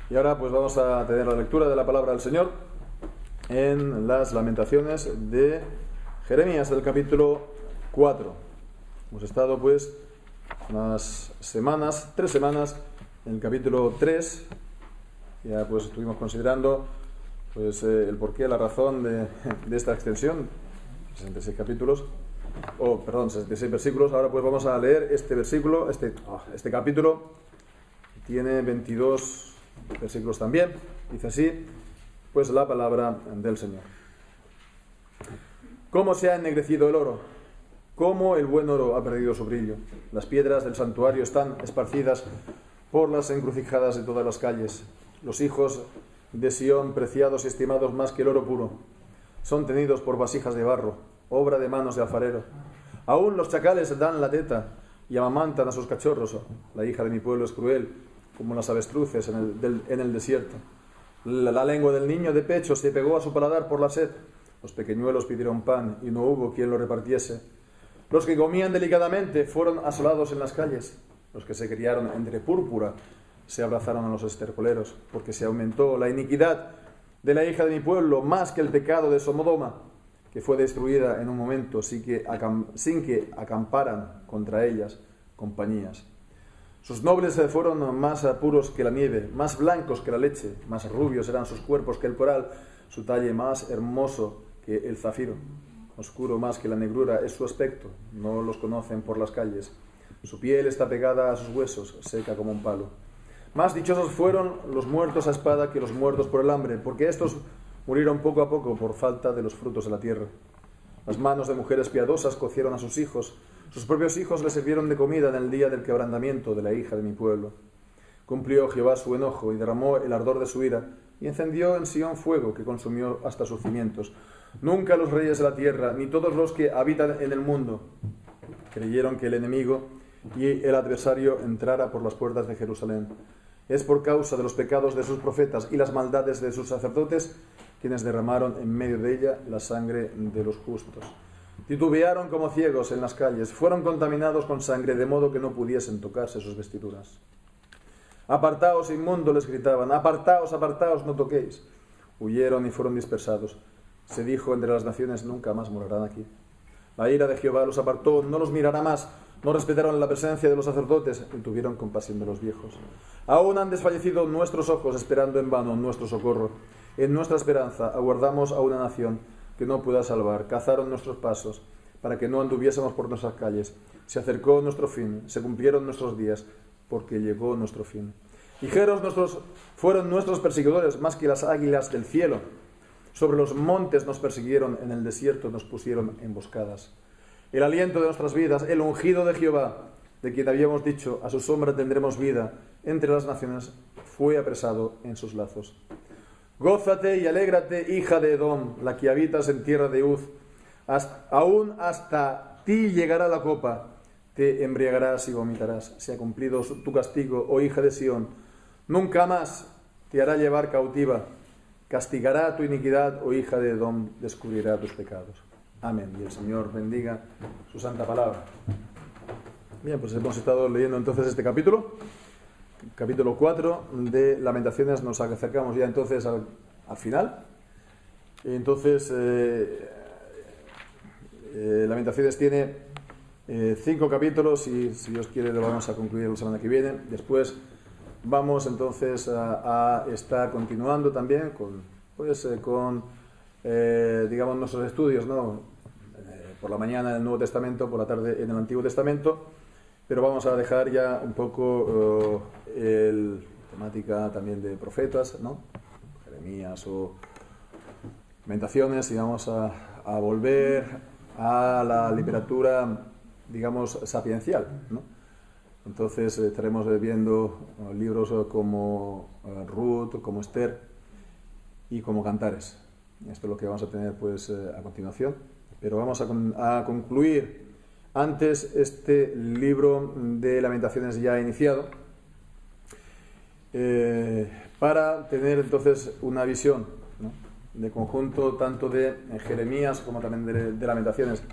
Y ahora pues vamos a tener la lectura de la palabra del Señor en las Lamentaciones de Jeremías, del capítulo 4. Hemos estado pues unas semanas, 3 semanas, en el capítulo 3. Ya pues estuvimos considerando pues el porqué, la razón de esta extensión, 66 capítulos, 66 versículos. Ahora pues vamos a leer este versículo, este capítulo. Tiene 22 versículos también. Dice así pues la palabra del Señor. ¿Cómo se ha ennegrecido el oro? ¿Cómo el buen oro ha perdido su brillo? Las piedras del santuario están esparcidas por las encrucijadas de todas las calles. Los hijos de Sión, preciados y estimados más que el oro puro, son tenidos por vasijas de barro, obra de manos de alfarero. Aún los chacales dan la teta y amamantan a sus cachorros. La hija de mi pueblo es cruel, como las avestruces en el desierto. La lengua del niño de pecho se pegó a su paladar por la sed. Los pequeñuelos pidieron pan y no hubo quien lo repartiese. Los que comían delicadamente fueron asolados en las calles. Los que se criaron entre púrpura se abrazaron a los estercoleros, porque se aumentó la iniquidad de la hija de mi pueblo más que el pecado de Sodoma, que fue destruida en un momento sin que acamparan contra ellas compañías. Sus nobles fueron más puros que la nieve, más blancos que la leche, más rubios eran sus cuerpos que el coral, su talle más hermoso que el zafiro. Oscuro más que la negrura es su aspecto, no los conocen por las calles. Su piel está pegada a sus huesos, seca como un palo. Más dichosos fueron los muertos a espada que los muertos por el hambre, porque estos murieron poco a poco por falta de los frutos de la tierra. Las manos de mujeres piadosas cocieron a sus hijos. Sus propios hijos les sirvieron de comida en el día del quebrantamiento de la hija de mi pueblo. Cumplió Jehová su enojo y derramó el ardor de su ira, y encendió en Sión fuego que consumió hasta sus cimientos. Nunca los reyes de la tierra, ni todos los que habitan en el mundo, creyeron que el enemigo y el adversario entrara por las puertas de Jerusalén. Es por causa de los pecados de sus profetas y las maldades de sus sacerdotes quienes derramaron en medio de ella la sangre de los justos. Titubearon como ciegos en las calles, fueron contaminados con sangre, de modo que no pudiesen tocarse sus vestiduras. Apartaos, inmundo, les gritaban, apartaos, apartaos, no toquéis. Huyeron y fueron dispersados. Se dijo entre las naciones, nunca más morarán aquí. La ira de Jehová los apartó, no los mirará más. No respetaron la presencia de los sacerdotes y tuvieron compasión de los viejos. Aún han desfallecido nuestros ojos, esperando en vano nuestro socorro. En nuestra esperanza aguardamos a una nación que no pueda salvar. Cazaron nuestros pasos para que no anduviésemos por nuestras calles. Se acercó nuestro fin, se cumplieron nuestros días, porque llegó nuestro fin. Ligeros fueron nuestros perseguidores, más que las águilas del cielo. Sobre los montes nos persiguieron, en el desierto nos pusieron emboscadas. El aliento de nuestras vidas, el ungido de Jehová, de quien habíamos dicho, a su sombra tendremos vida, entre las naciones, fue apresado en sus lazos. Gózate y alégrate, hija de Edom, la que habitas en tierra de Uz. Aún hasta ti llegará la copa, te embriagarás y vomitarás. Se ha cumplido tu castigo, oh hija de Sión. Nunca más te hará llevar cautiva. Castigará tu iniquidad, oh hija de Edom, descubrirá tus pecados. Amén. Y el Señor bendiga su santa palabra. Bien, pues hemos estado leyendo entonces este capítulo 4 de Lamentaciones. Nos acercamos ya entonces al final. Entonces, Lamentaciones tiene 5 capítulos y si Dios quiere lo vamos a concluir la semana que viene. Después vamos entonces a estar continuando también con digamos nuestros estudios, ¿no? Por la mañana en el Nuevo Testamento, por la tarde en el Antiguo Testamento, pero vamos a dejar ya un poco temática también de profetas, ¿no? Jeremías o Lamentaciones, y vamos a volver a la literatura, digamos, sapiencial, ¿no? Entonces estaremos viendo libros como Ruth, como Esther y como Cantares. Esto es lo que vamos a tener pues a continuación. Pero vamos a concluir antes este libro de Lamentaciones ya iniciado, para tener entonces una visión, ¿no?, de conjunto tanto de Jeremías como también de Lamentaciones.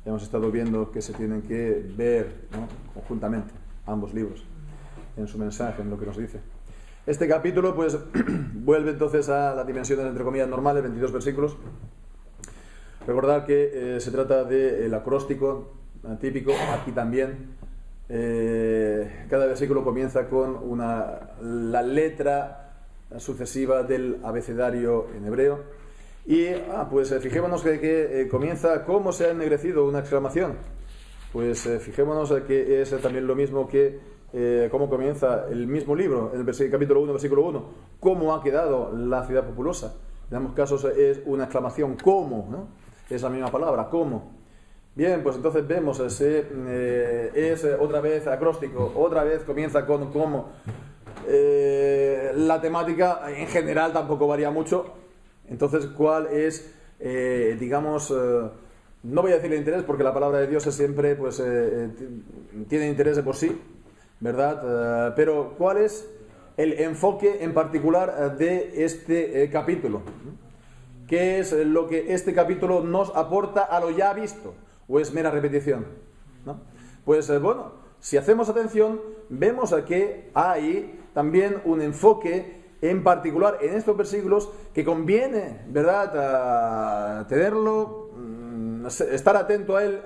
Ya hemos estado viendo que se tienen que ver, ¿no?, conjuntamente ambos libros en su mensaje, en lo que nos dice. Este capítulo pues vuelve entonces a las dimensiones entre comillas normales, 22 versículos. Recordar que se trata del acróstico típico, aquí también. Cada versículo comienza con la letra sucesiva del abecedario en hebreo. Y pues fijémonos que comienza ¿cómo se ha ennegrecido? Una exclamación. Pues fijémonos que es también lo mismo que cómo comienza el mismo libro, en el capítulo 1, versículo 1. ¿Cómo ha quedado la ciudad populosa? En ambos casos es una exclamación, ¿cómo? ¿No? Es la misma palabra, ¿cómo? Bien, pues entonces vemos, es otra vez acróstico, otra vez comienza con cómo. La temática en general tampoco varía mucho. Entonces, ¿cuál es, digamos, no voy a decir el interés porque la palabra de Dios es siempre, pues, tiene interés de por sí, ¿verdad? Pero ¿cuál es el enfoque en particular de este capítulo? ¿Qué es lo que este capítulo nos aporta a lo ya visto? ¿O es mera repetición? ¿No? Pues bueno, si hacemos atención, vemos que hay también un enfoque en particular en estos versículos que conviene, ¿verdad?, tenerlo, estar atento a él,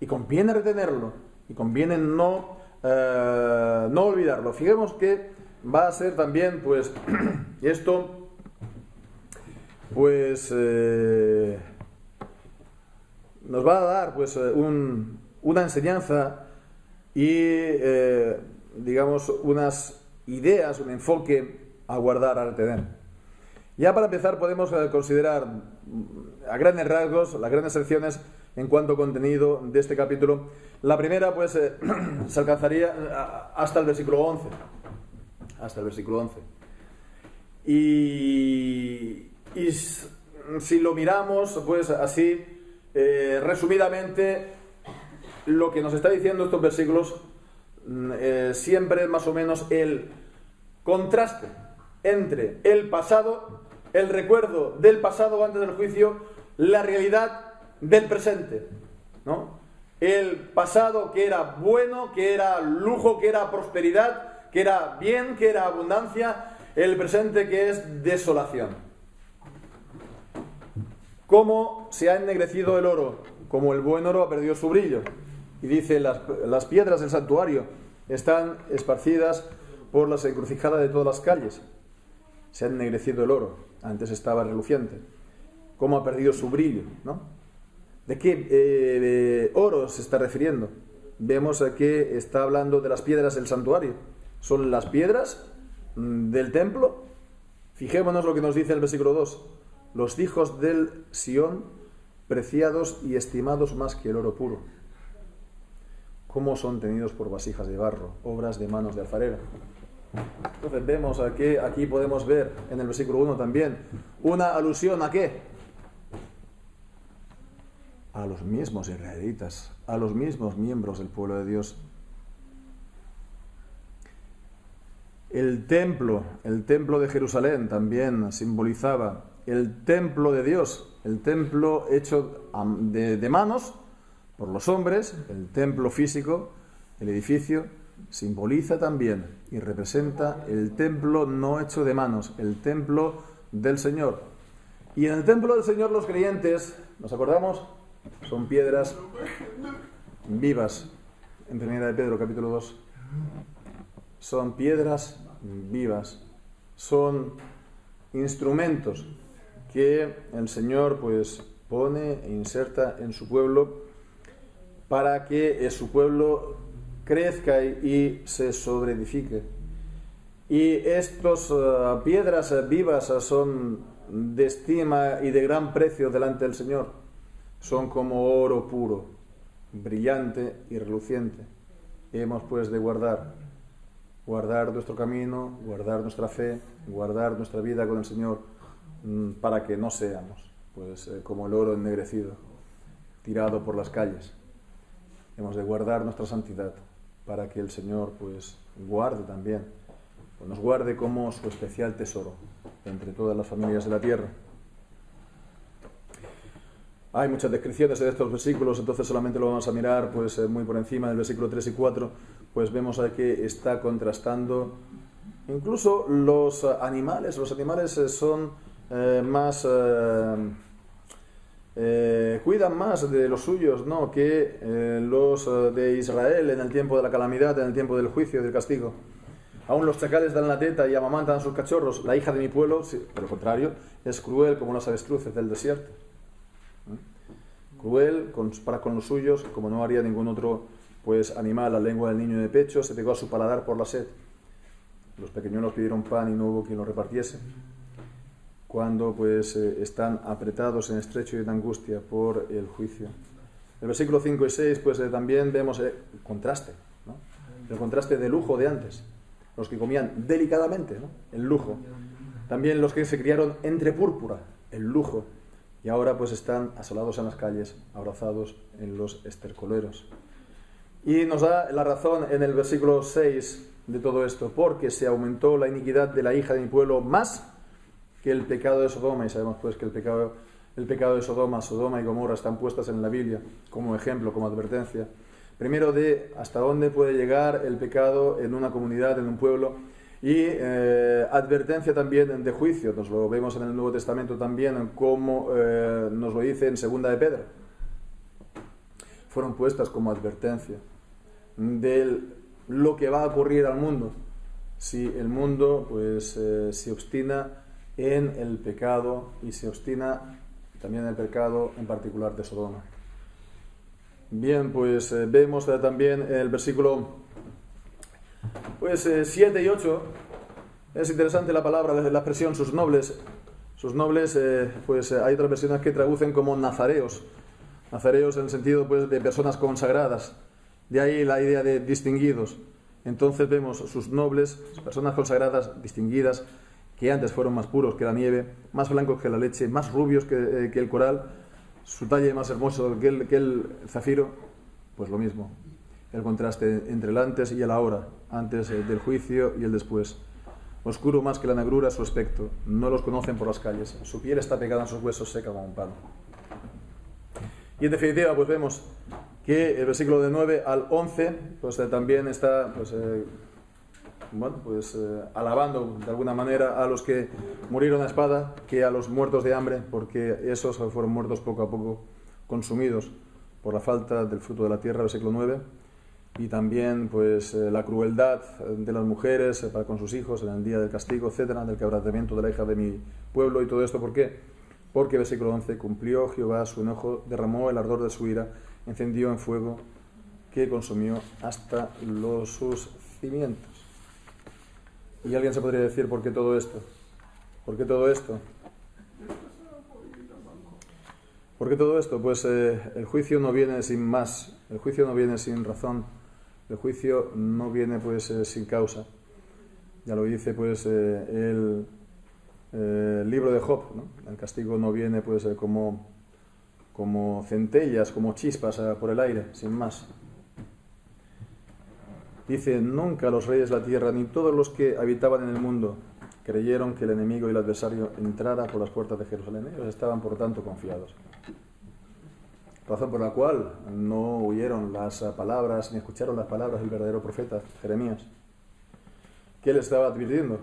y conviene retenerlo, y conviene no olvidarlo. Fijemos que va a ser también, pues, esto, pues, nos va a dar, pues, una enseñanza y, digamos, unas ideas, un enfoque a guardar, a retener. Ya para empezar podemos considerar a grandes rasgos las grandes secciones en cuanto a contenido de este capítulo. La primera pues se alcanzaría hasta el versículo 11. Hasta el versículo 11. Y si lo miramos pues así, resumidamente, lo que nos está diciendo estos versículos siempre es más o menos el contraste entre el pasado, el recuerdo del pasado antes del juicio, la realidad del presente, ¿no? El pasado que era bueno, que era lujo, que era prosperidad, que era bien, que era abundancia, el presente que es desolación. ¿Cómo se ha ennegrecido el oro? Como el buen oro ha perdido su brillo. Y dice, las piedras del santuario están esparcidas por las encrucijadas de todas las calles. Se ha ennegrecido el oro, antes estaba reluciente. ¿Cómo ha perdido su brillo? ¿No? ¿De qué oro se está refiriendo? Vemos que está hablando de las piedras del santuario. ¿Son las piedras del templo? Fijémonos lo que nos dice el versículo 2. Los hijos del Sión, preciados y estimados más que el oro puro. ¿Cómo son tenidos por vasijas de barro, obras de manos de alfarero? Entonces vemos que aquí podemos ver en el versículo 1 también una alusión ¿a qué? A los mismos israelitas, a los mismos miembros del pueblo de Dios. El templo de Jerusalén también simbolizaba el templo de Dios, el templo hecho de manos por los hombres, el templo físico, el edificio, simboliza también y representa el templo no hecho de manos, el templo del Señor. Y en el templo del Señor los creyentes, ¿nos acordamos? Son piedras vivas. En 1 de Pedro, capítulo 2. Son piedras vivas. Son instrumentos que el Señor pues pone e inserta en su pueblo para que su pueblo crezca y se sobreedifique. Y estas piedras vivas son de estima y de gran precio delante del Señor. Son como oro puro, brillante y reluciente. Hemos pues de guardar nuestro camino, guardar nuestra fe, guardar nuestra vida con el Señor, para que no seamos pues como el oro ennegrecido, tirado por las calles. Hemos de guardar nuestra santidad para que el Señor pues guarde también, pues nos guarde como su especial tesoro entre todas las familias de la tierra. Hay muchas descripciones de estos versículos, entonces solamente lo vamos a mirar pues muy por encima. Del versículo 3 y 4 pues vemos que está contrastando Incluso los animales son más... cuidan más de los suyos, ¿no?, que los de Israel en el tiempo de la calamidad, en el tiempo del juicio y del castigo. Aún los chacales dan la teta y amamantan a sus cachorros. La hija de mi pueblo, sí, por lo contrario, es cruel como las avestruces del desierto. Cruel para con los suyos, como no haría ningún otro pues animal. La lengua del niño de pecho se pegó a su paladar por la sed. Los pequeñuelos pidieron pan y no hubo quien lo repartiese. Cuando pues están apretados en estrecho y en angustia por el juicio. El versículo 5 y 6 pues también vemos el contraste, ¿no?, el contraste de lujo de antes. Los que comían delicadamente, ¿no?, el lujo. También los que se criaron entre púrpura, el lujo. Y ahora pues están asolados en las calles, abrazados en los estercoleros. Y nos da la razón en el versículo 6 de todo esto. Porque se aumentó la iniquidad de la hija de mi pueblo más que el pecado de Sodoma. Y sabemos pues que el pecado de Sodoma y Gomorra están puestas en la Biblia como ejemplo, como advertencia. Primero de hasta dónde puede llegar el pecado en una comunidad, en un pueblo, y advertencia también de juicio. Nos lo vemos en el Nuevo Testamento también, como nos lo dice en Segunda de Pedro. Fueron puestas como advertencia de lo que va a ocurrir al mundo si el mundo pues se obstina en el pecado y se obstina también en el pecado en particular de Sodoma. Bien, pues vemos también el versículo 7 y 8. Es interesante la palabra, la expresión sus nobles. Sus nobles, pues hay otras versiones que traducen como nazareos. Nazareos en el sentido pues de personas consagradas. De ahí la idea de distinguidos. Entonces vemos sus nobles, personas consagradas, distinguidas, que antes fueron más puros que la nieve, más blancos que la leche, más rubios que el coral, su talle más hermoso que el zafiro. Pues lo mismo, el contraste entre el antes y el ahora, antes del juicio y el después. Oscuro más que la negrura su aspecto, no los conocen por las calles, su piel está pegada en sus huesos, seca como un palo. Y en definitiva pues vemos que el versículo de 9 al 11 pues también está alabando de alguna manera a los que murieron a espada que a los muertos de hambre, porque esos fueron muertos poco a poco, consumidos por la falta del fruto de la tierra, versículo 9, y también pues la crueldad de las mujeres para con sus hijos en el día del castigo, etcétera, del quebrantamiento de la hija de mi pueblo. Y todo esto, ¿por qué? Porque versículo 11, cumplió Jehová su enojo, derramó el ardor de su ira, encendió en fuego que consumió hasta sus cimientos. Y alguien se podría decir, ¿por qué todo esto? ¿Por qué todo esto? ¿Por qué todo esto? Pues el juicio no viene sin más, el juicio no viene sin razón, el juicio no viene pues sin causa. Ya lo dice pues el libro de Job, ¿no? El castigo no viene pues como centellas, como chispas por el aire, sin más. Dice, nunca los reyes de la tierra, ni todos los que habitaban en el mundo, creyeron que el enemigo y el adversario entrara por las puertas de Jerusalén. Ellos estaban, por tanto, confiados. Razón por la cual no oyeron las palabras, ni escucharon las palabras del verdadero profeta, Jeremías. ¿Qué les estaba advirtiendo?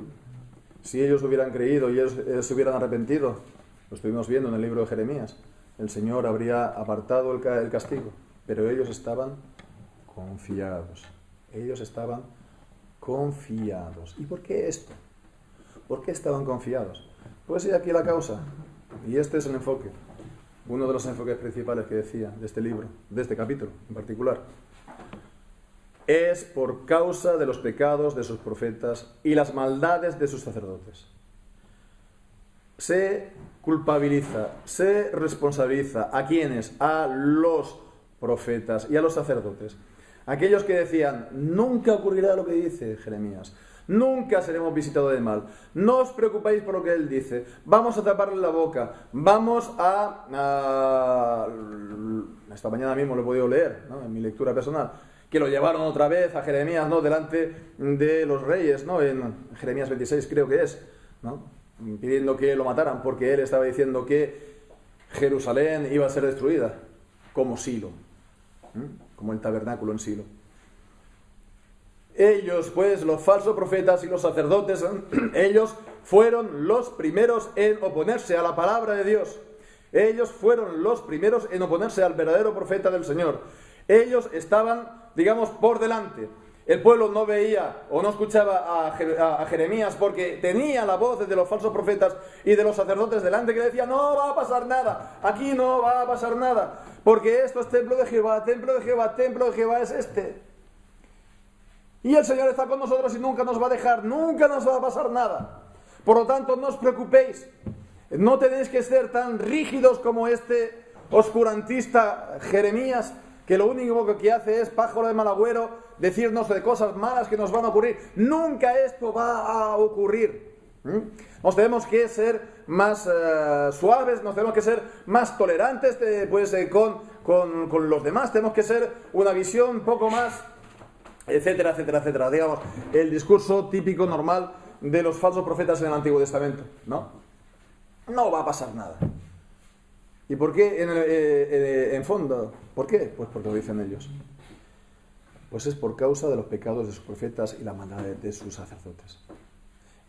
Si ellos hubieran creído y ellos se hubieran arrepentido, lo estuvimos viendo en el libro de Jeremías, el Señor habría apartado el castigo, pero ellos estaban confiados. Ellos estaban confiados. ¿Y por qué esto? ¿Por qué estaban confiados? Pues aquí la causa. Y este es el enfoque. Uno de los enfoques principales que decía de este libro, de este capítulo en particular. Es por causa de los pecados de sus profetas y las maldades de sus sacerdotes. Se culpabiliza, se responsabiliza. ¿A quiénes? A los profetas y a los sacerdotes. Aquellos que decían, nunca ocurrirá lo que dice Jeremías, nunca seremos visitados de mal, no os preocupéis por lo que él dice, vamos a taparle la boca, vamos a esta mañana mismo lo he podido leer, ¿no?, en mi lectura personal, que lo llevaron otra vez a Jeremías, ¿no?, delante de los reyes, ¿no?, en Jeremías 26 creo que es, ¿no?, pidiendo que lo mataran, porque él estaba diciendo que Jerusalén iba a ser destruida, como Silo, como el tabernáculo en Silo. ellos, pues, los falsos profetas y los sacerdotes, ellos fueron los primeros en oponerse a la palabra de Dios. Ellos fueron los primeros en oponerse al verdadero profeta del Señor. Ellos estaban, digamos, por delante. El pueblo no veía o no escuchaba a Jeremías porque tenía la voz de los falsos profetas y de los sacerdotes delante que decían: no va a pasar nada, aquí no va a pasar nada, porque esto es templo de Jehová, templo de Jehová, templo de Jehová es este. Y el Señor está con nosotros y nunca nos va a dejar, nunca nos va a pasar nada. Por lo tanto, no os preocupéis, no tenéis que ser tan rígidos como este oscurantista Jeremías, que lo único que hace es, pájaro de mal agüero, decirnos de cosas malas que nos van a ocurrir. Nunca esto va a ocurrir. Nos tenemos que ser más suaves, nos tenemos que ser más tolerantes con los demás, tenemos que ser una visión un poco más, etcétera, etcétera, etcétera. Digamos, el discurso típico, normal, de los falsos profetas en el Antiguo Testamento, ¿no? No va a pasar nada. ¿Y por qué en fondo? ¿Por qué? Pues porque lo dicen ellos. Pues es por causa de los pecados de sus profetas y la maldad de sus sacerdotes.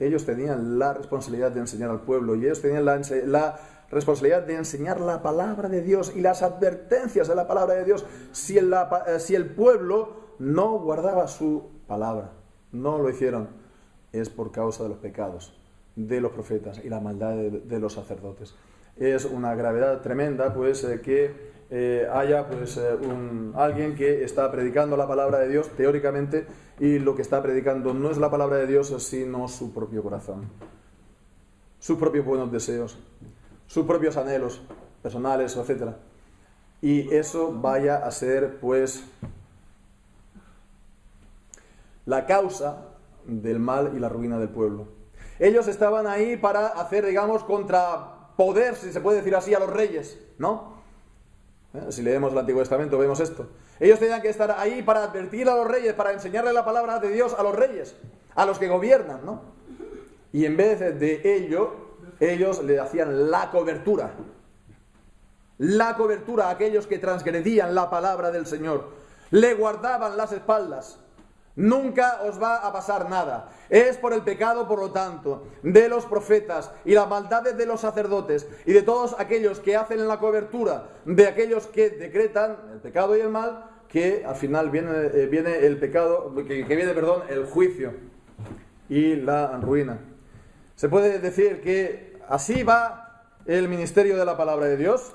Ellos tenían la responsabilidad de enseñar al pueblo y ellos tenían la responsabilidad de enseñar la palabra de Dios y las advertencias de la palabra de Dios. Si el pueblo no guardaba su palabra, no lo hicieron, es por causa de los pecados de los profetas y la maldad de los sacerdotes. Es una gravedad tremenda, pues, que haya, pues, alguien que está predicando la palabra de Dios teóricamente y lo que está predicando no es la palabra de Dios, sino su propio corazón, sus propios buenos deseos, sus propios anhelos personales, etc. Y eso vaya a ser, pues, la causa del mal y la ruina del pueblo. Ellos estaban ahí para hacer, digamos, contrapoder, si se puede decir así, a los reyes, ¿no? Si leemos el Antiguo Testamento vemos esto. Ellos tenían que estar ahí para advertir a los reyes, para enseñarle la palabra de Dios a los reyes, a los que gobiernan, ¿no? Y en vez de ello, ellos le hacían la cobertura a aquellos que transgredían la palabra del Señor. Le guardaban las espaldas. Nunca os va a pasar nada. Es por el pecado, por lo tanto, de los profetas y las maldades de los sacerdotes y de todos aquellos que hacen la cobertura de aquellos que decretan el pecado y el mal, que al final viene el pecado, que viene, el juicio y la ruina. Se puede decir que así va el ministerio de la palabra de Dios,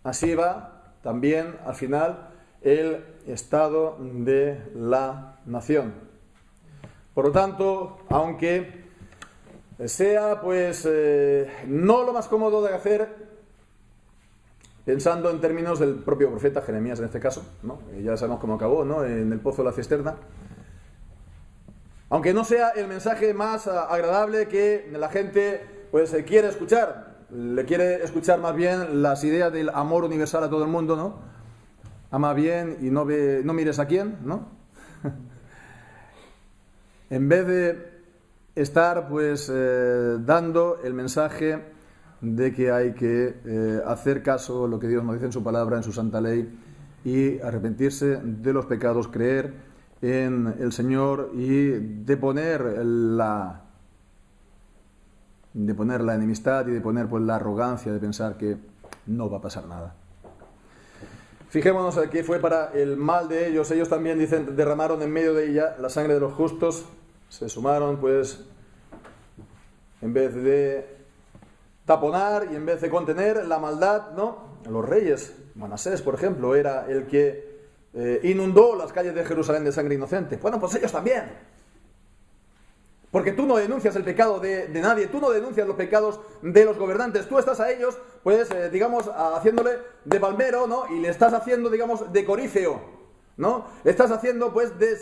así va también al final el estado de la nación. Por lo tanto, aunque sea, pues, no lo más cómodo de hacer, pensando en términos del propio profeta Jeremías en este caso, ¿no? Ya sabemos cómo acabó, ¿no? En el pozo de la cisterna. Aunque no sea el mensaje más agradable que la gente, pues, quiere escuchar, le quiere escuchar más bien las ideas del amor universal a todo el mundo, ¿no? Ama bien y no mires a quién, ¿no? En vez de estar, pues, dando el mensaje de que hay que hacer caso a lo que Dios nos dice en su palabra, en su santa ley, y arrepentirse de los pecados, creer en el Señor y de poner la enemistad y de poner, pues, la arrogancia de pensar que no va a pasar nada. Fijémonos que fue para el mal de ellos. Ellos también, dicen, derramaron en medio de ella la sangre de los justos. Se sumaron, pues, en vez de taponar y en vez de contener la maldad, ¿no? Los reyes, Manasés, por ejemplo, era el que inundó las calles de Jerusalén de sangre inocente. Bueno, pues ellos también. Porque tú no denuncias el pecado de nadie, tú no denuncias los pecados de los gobernantes, tú estás a ellos, pues, digamos, haciéndole de palmero, ¿no? Y le estás haciendo, digamos, de coríceo, ¿no? Le estás haciendo, pues, de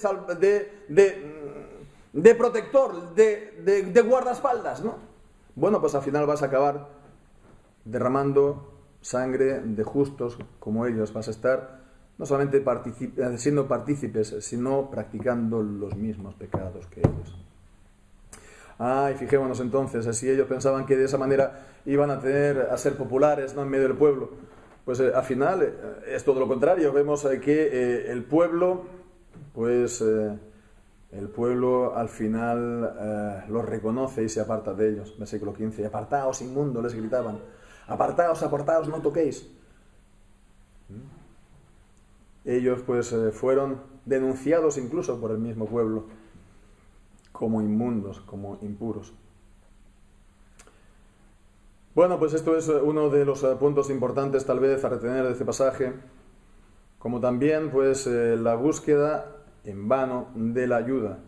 protector, de guardaespaldas, ¿no? Bueno, pues al final vas a acabar derramando sangre de justos como ellos, vas a estar no solamente siendo partícipes, sino practicando los mismos pecados que ellos. Y fijémonos entonces, si ellos pensaban que de esa manera iban a ser populares, ¿no?, en medio del pueblo, pues al final es todo lo contrario. Vemos que el pueblo pues el pueblo al final los reconoce y se aparta de ellos. Versículo 15. Apartaos, inmundo, les gritaban. Apartaos, apartaos, no toquéis. Ellos pues fueron denunciados incluso por el mismo pueblo como inmundos, como impuros. Bueno, pues esto es uno de los puntos importantes tal vez a retener de este pasaje, como también pues la búsqueda en vano de la ayuda,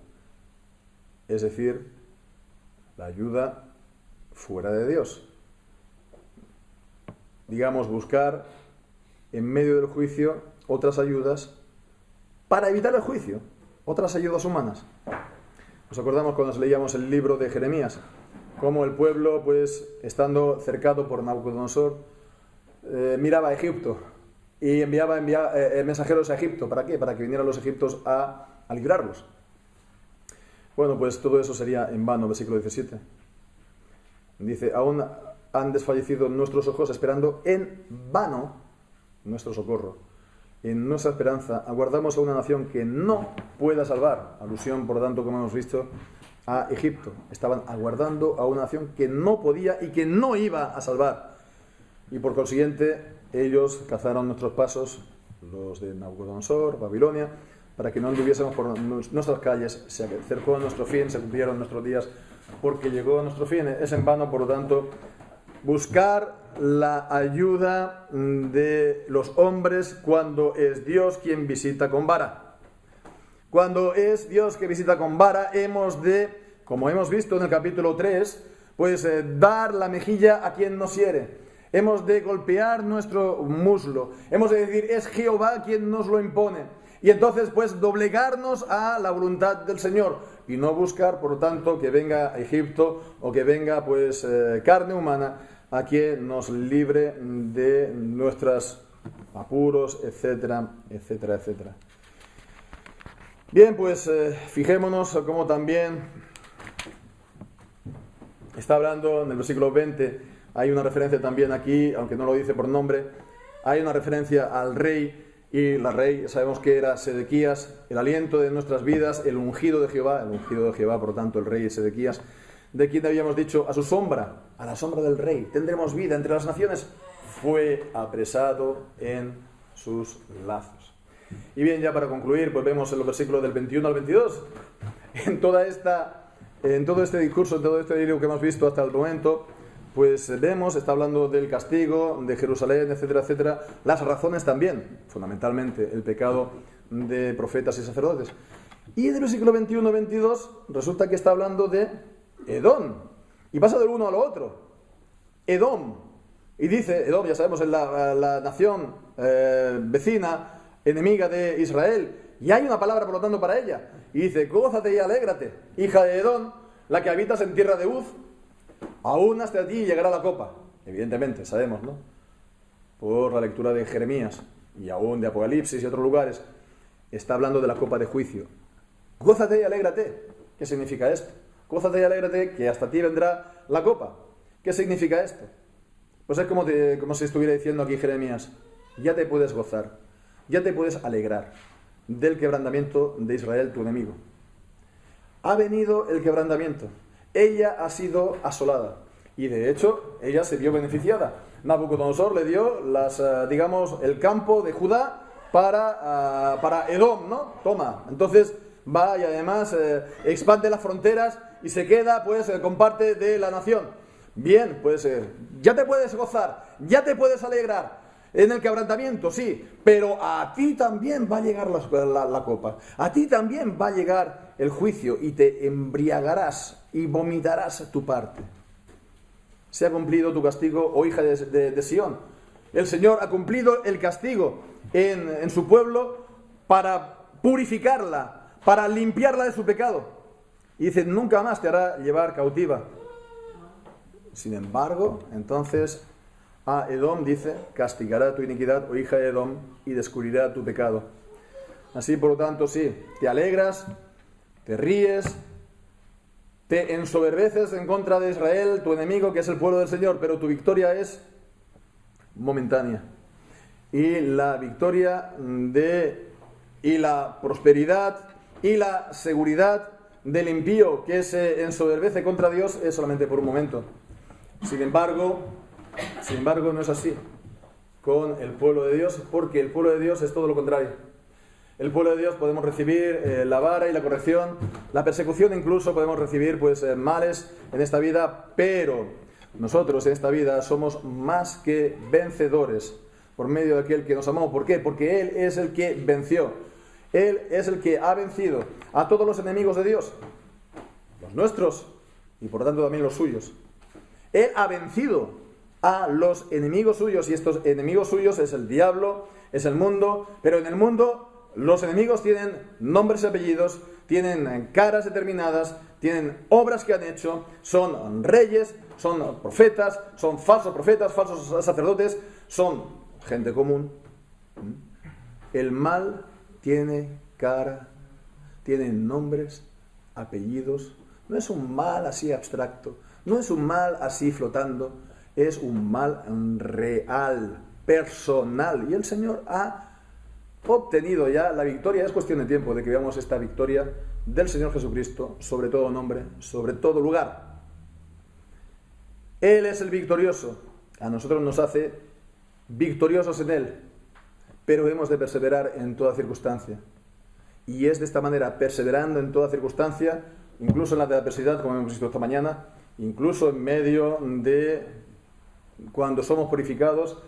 es decir, la ayuda fuera de Dios. Digamos, buscar en medio del juicio otras ayudas para evitar el juicio, otras ayudas humanas. Nos acordamos cuando leíamos el libro de Jeremías, cómo el pueblo, pues, estando cercado por Nabucodonosor, miraba a Egipto y enviaba mensajeros a Egipto. ¿Para qué? Para que vinieran los egipcios a librarlos. Bueno, pues todo eso sería en vano, versículo 17. Dice, aún han desfallecido nuestros ojos esperando en vano nuestro socorro. En nuestra esperanza aguardamos a una nación que no pueda salvar. Alusión, por lo tanto, como hemos visto, a Egipto. Estaban aguardando a una nación que no podía y que no iba a salvar. Y por consiguiente, ellos cazaron nuestros pasos, los de Nabucodonosor, Babilonia, para que no anduviésemos por nuestras calles. Se acercó a nuestro fin, se cumplieron nuestros días, porque llegó a nuestro fin. Es en vano, por lo tanto, buscar la ayuda de los hombres cuando es Dios quien visita con vara. Cuando es Dios que visita con vara, hemos de, como hemos visto en el capítulo 3, pues dar la mejilla a quien nos hiere. Hemos de golpear nuestro muslo. Hemos de decir, es Jehová quien nos lo impone. Y entonces, pues, doblegarnos a la voluntad del Señor. Y no buscar, por lo tanto, que venga a Egipto o que venga, pues, carne humana a quien nos libre de nuestros apuros, etcétera, etcétera, etcétera. Bien, pues fijémonos cómo también está hablando en el versículo 20, hay una referencia también aquí, aunque no lo dice por nombre, hay una referencia al rey, y la rey sabemos que era Sedequías, el aliento de nuestras vidas, el ungido de Jehová, por lo tanto el rey es Sedequías, de quien habíamos dicho, a su sombra, a la sombra del rey, tendremos vida entre las naciones, fue apresado en sus lazos. Y bien, ya para concluir, pues vemos en los versículos del 21 al 22, en todo este discurso, en todo este diálogo que hemos visto hasta el momento, pues vemos, está hablando del castigo, de Jerusalén, etcétera, etcétera, las razones también, fundamentalmente el pecado de profetas y sacerdotes. Y en el versículo 21 al 22 resulta que está hablando de Edom, y pasa del uno a lo otro. Edom, y dice, Edom, ya sabemos, es la nación vecina, enemiga de Israel, y hay una palabra por lo tanto para ella, y dice, gózate y alégrate, hija de Edom, la que habitas en tierra de Uz, aún hasta ti llegará la copa. Evidentemente, sabemos, ¿no? Por la lectura de Jeremías, y aún de Apocalipsis y otros lugares, está hablando de la copa de juicio. Gózate y alégrate. ¿Qué significa esto? Gózate y alégrate que hasta ti vendrá la copa. ¿Qué significa esto? Pues es como si estuviera diciendo aquí Jeremías, ya te puedes gozar, ya te puedes alegrar del quebrantamiento de Israel, tu enemigo. Ha venido el quebrantamiento. Ella ha sido asolada. Y de hecho, ella se vio beneficiada. Nabucodonosor le dio el campo de Judá para Edom, ¿no? Toma. Entonces va y además expande las fronteras y se queda, pues, con parte de la nación. Bien, pues ya te puedes gozar, ya te puedes alegrar. En el quebrantamiento, sí, pero a ti también va a llegar la copa. A ti también va a llegar el juicio y te embriagarás y vomitarás tu parte. Se ha cumplido tu castigo, oh hija de Sión. El Señor ha cumplido el castigo en su pueblo para purificarla, para limpiarla de su pecado. Y dice, nunca más te hará llevar cautiva. Sin embargo, entonces a Edom dice, castigará tu iniquidad, oh hija de Edom, y descubrirá tu pecado. Así, por lo tanto, sí, te alegras, te ríes, te ensoberbeces en contra de Israel, tu enemigo, que es el pueblo del Señor, pero tu victoria es momentánea. Y la victoria de y la prosperidad y la seguridad del impío que se ensoberbece contra Dios es solamente por un momento. Sin embargo, no es así con el pueblo de Dios, porque el pueblo de Dios es todo lo contrario. El pueblo de Dios podemos recibir la vara y la corrección, la persecución incluso, podemos recibir males en esta vida, pero nosotros en esta vida somos más que vencedores por medio de aquel que nos amó. ¿Por qué? Porque Él es el que venció. Él es el que ha vencido a todos los enemigos de Dios, los nuestros y por tanto también los suyos. Él ha vencido a los enemigos suyos, y estos enemigos suyos es el diablo, es el mundo, pero en el mundo los enemigos tienen nombres y apellidos, tienen caras determinadas, tienen obras que han hecho, son reyes, son profetas, son falsos profetas, falsos sacerdotes, son gente común. El mal tiene cara, tiene nombres, apellidos. No es un mal así abstracto, no es un mal así flotando, es un mal real, personal. Y el Señor ha obtenido ya la victoria. Es cuestión de tiempo de que veamos esta victoria del Señor Jesucristo sobre todo nombre, sobre todo lugar. Él es el victorioso. A nosotros nos hace victoriosos en Él, pero hemos de perseverar en toda circunstancia. Y es de esta manera, perseverando en toda circunstancia, incluso en la adversidad, como hemos visto esta mañana, incluso en medio de cuando somos purificados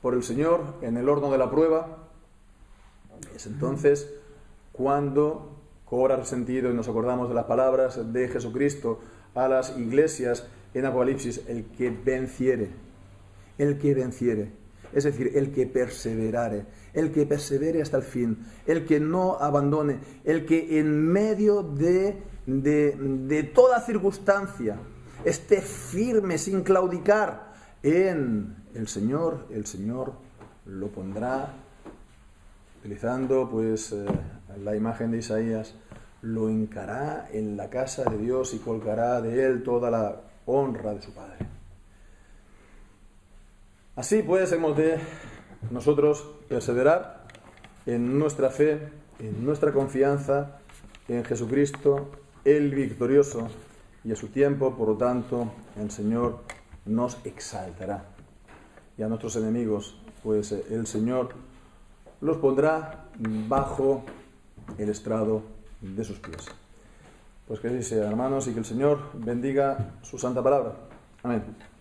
por el Señor en el horno de la prueba. Es entonces cuando cobra sentido y nos acordamos de las palabras de Jesucristo a las iglesias en Apocalipsis: el que venciere, es decir, el que persevere hasta el fin, el que no abandone, el que en medio de toda circunstancia esté firme sin claudicar en el Señor lo pondrá, utilizando la imagen de Isaías, lo hincará en la casa de Dios y colgará de él toda la honra de su Padre. Así pues hemos de nosotros perseverar en nuestra fe, en nuestra confianza en Jesucristo, el victorioso, y a su tiempo, por lo tanto, el Señor nos exaltará. Y a nuestros enemigos, el Señor los pondrá bajo el estrado de sus pies. Pues que así sea, hermanos, y que el Señor bendiga su santa palabra. Amén.